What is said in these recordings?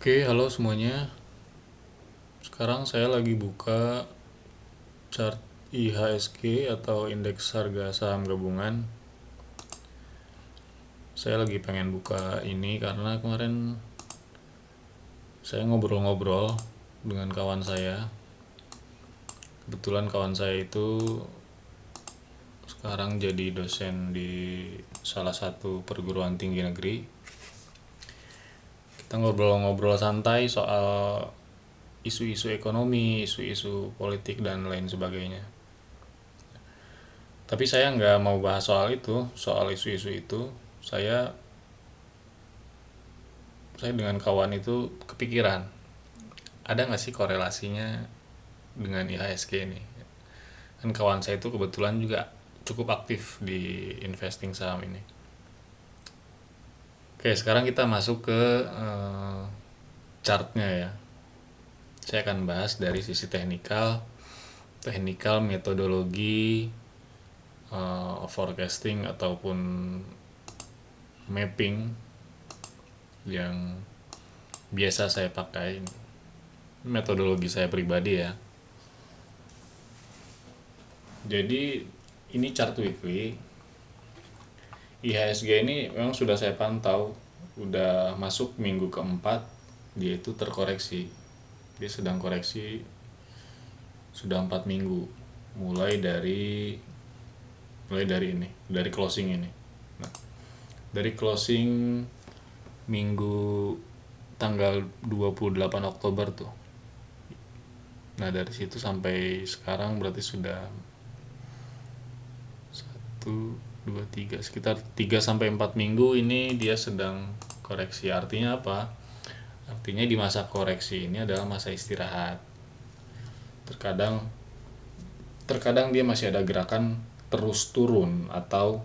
Oke, halo semuanya. Sekarang saya lagi buka chart IHSG atau Indeks Harga Saham Gabungan. Saya lagi pengen buka ini karena kemarin saya ngobrol-ngobrol dengan kawan saya. Kebetulan kawan saya itu sekarang jadi dosen di salah satu perguruan tinggi negeri. Kita ngobrol-ngobrol santai soal isu-isu ekonomi, isu-isu politik, dan lain sebagainya. Tapi saya nggak mau bahas soal itu, soal isu-isu itu. Saya saya dengan kawan itu kepikiran, ada nggak sih korelasinya dengan IHSG ini? Kan kawan saya itu kebetulan juga cukup aktif di investing saham ini. Oke, sekarang kita masuk ke chartnya ya. Saya akan bahas dari sisi teknikal metodologi, forecasting ataupun mapping yang biasa saya pakai, metodologi saya pribadi ya. Jadi ini chart weekly. IHSG ini memang sudah saya pantau, udah masuk minggu keempat, dia itu terkoreksi. Dia sedang koreksi sudah 4 minggu, mulai dari ini, dari closing ini. Nah, dari closing minggu tanggal 28 Oktober tuh. Nah, dari situ sampai sekarang berarti sudah 1, 2, 3, sekitar 3 sampai 4 minggu ini dia sedang koreksi. Artinya apa? Artinya di masa koreksi ini adalah masa istirahat. Terkadang terkadang dia masih ada gerakan terus turun atau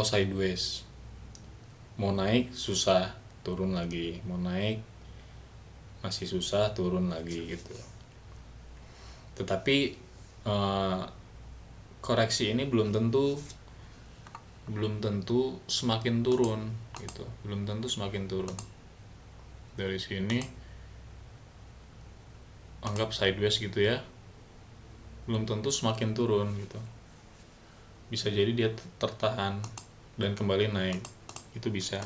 sideways. Mau naik susah, turun lagi. Mau naik masih susah, turun lagi gitu. Tetapi koreksi ini belum tentu semakin turun gitu, belum tentu semakin turun. Dari sini anggap sideways gitu ya, belum tentu semakin turun gitu. Bisa jadi dia tertahan dan kembali naik, itu bisa.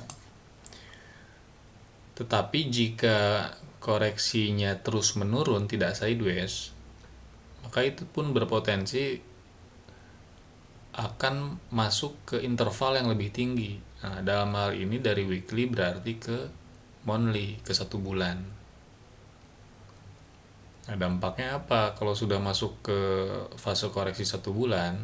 Tetapi jika koreksinya terus menurun, tidak sideways, maka itu pun berpotensi akan masuk ke interval yang lebih tinggi. Nah, dalam hal ini dari weekly berarti ke monthly, ke 1 bulan. Nah, dampaknya apa kalau sudah masuk ke fase koreksi 1 bulan?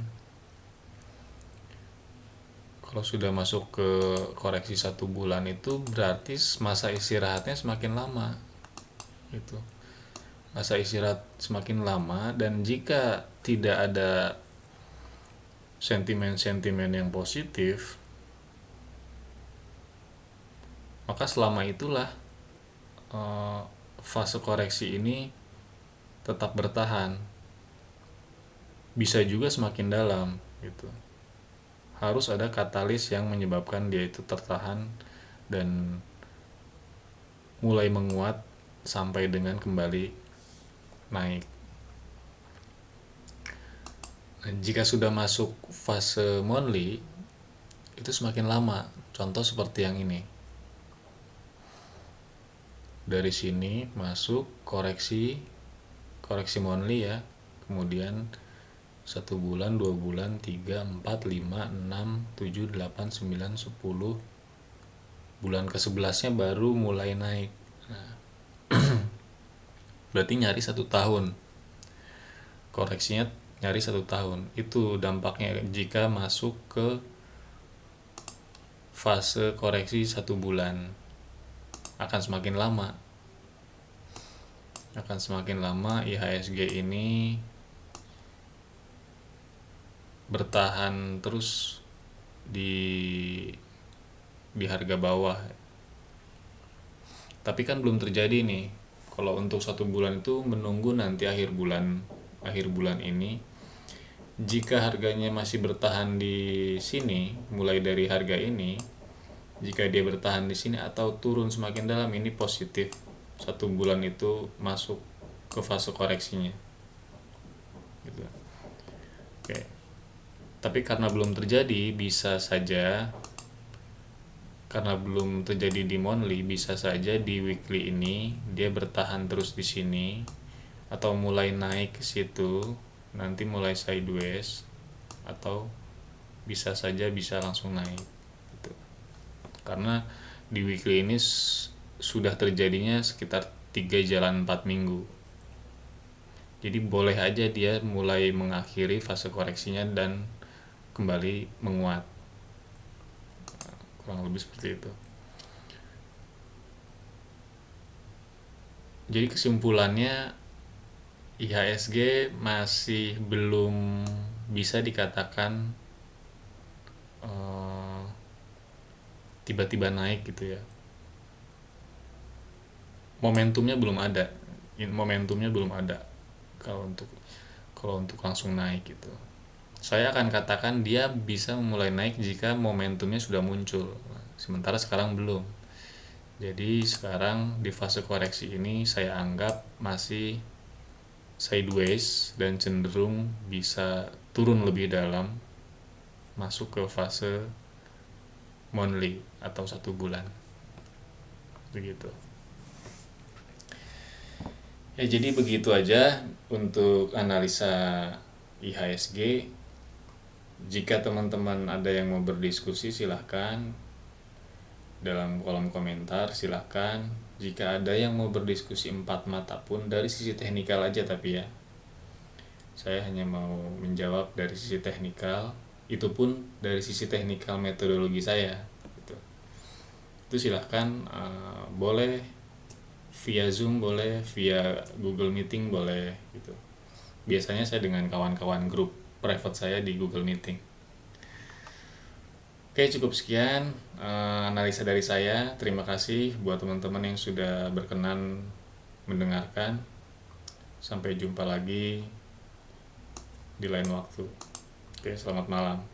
Kalau sudah masuk ke koreksi 1 bulan itu berarti masa istirahatnya semakin lama, gitu. Masa istirahat semakin lama, dan jika tidak ada sentimen-sentimen yang positif, maka selama itulah fase koreksi ini tetap bertahan. Bisa juga semakin dalam gitu. Harus ada katalis yang menyebabkan dia itu tertahan dan mulai menguat sampai dengan kembali naik. Nah, jika sudah masuk fase monthly, itu semakin lama. Contoh seperti yang ini. Dari sini masuk koreksi monthly ya, kemudian 1 bulan, 2 bulan, 3, 4, 5, 6, 7, 8, 9, 10. Bulan ke-11-nya baru mulai naik. Nah, berarti nyari 1 tahun. Koreksinya nyari 1 tahun. Itu dampaknya jika masuk ke fase koreksi 1 bulan. Akan semakin lama. IHSG ini bertahan terus di harga bawah. Tapi kan belum terjadi nih. Kalau untuk 1 bulan itu menunggu nanti akhir bulan ini. Jika harganya masih bertahan di sini, mulai dari harga ini, Jika dia bertahan di sini atau turun semakin dalam, ini positif. 1 bulan itu masuk ke fase koreksinya. Gitu. Oke. Tapi karena belum terjadi, bisa saja karena belum terjadi di monthly, bisa saja di weekly ini dia bertahan terus di sini atau mulai naik ke situ, nanti mulai sideways, atau bisa saja bisa langsung naik gitu. Karena di weekly ini sudah terjadinya sekitar 3 jalan 4 minggu. Jadi boleh aja dia mulai mengakhiri fase koreksinya dan kembali menguat. Kurang lebih seperti itu. Jadi kesimpulannya, IHSG masih belum bisa dikatakan tiba-tiba naik gitu ya. Momentumnya belum ada. Kalau untuk langsung naik gitu. Saya akan katakan dia bisa mulai naik jika momentumnya sudah muncul. Sementara sekarang belum. Jadi sekarang di fase koreksi ini saya anggap masih sideways dan cenderung bisa turun lebih dalam, masuk ke fase monthly atau 1 bulan. Begitu. Ya, jadi begitu aja untuk analisa IHSG. Jika teman-teman ada yang mau berdiskusi, silahkan dalam kolom komentar, silahkan. Jika ada yang mau berdiskusi 4 mata pun dari sisi teknikal aja, tapi ya saya hanya mau menjawab dari sisi teknikal, itu pun dari sisi teknikal metodologi saya gitu. Itu silahkan, boleh via Zoom, boleh via Google Meeting, boleh gitu. Biasanya saya dengan kawan-kawan grup private saya di Google Meeting. Oke, cukup sekian analisa dari saya. Terima kasih buat teman-teman yang sudah berkenan mendengarkan. Sampai jumpa lagi di lain waktu. Oke, selamat malam.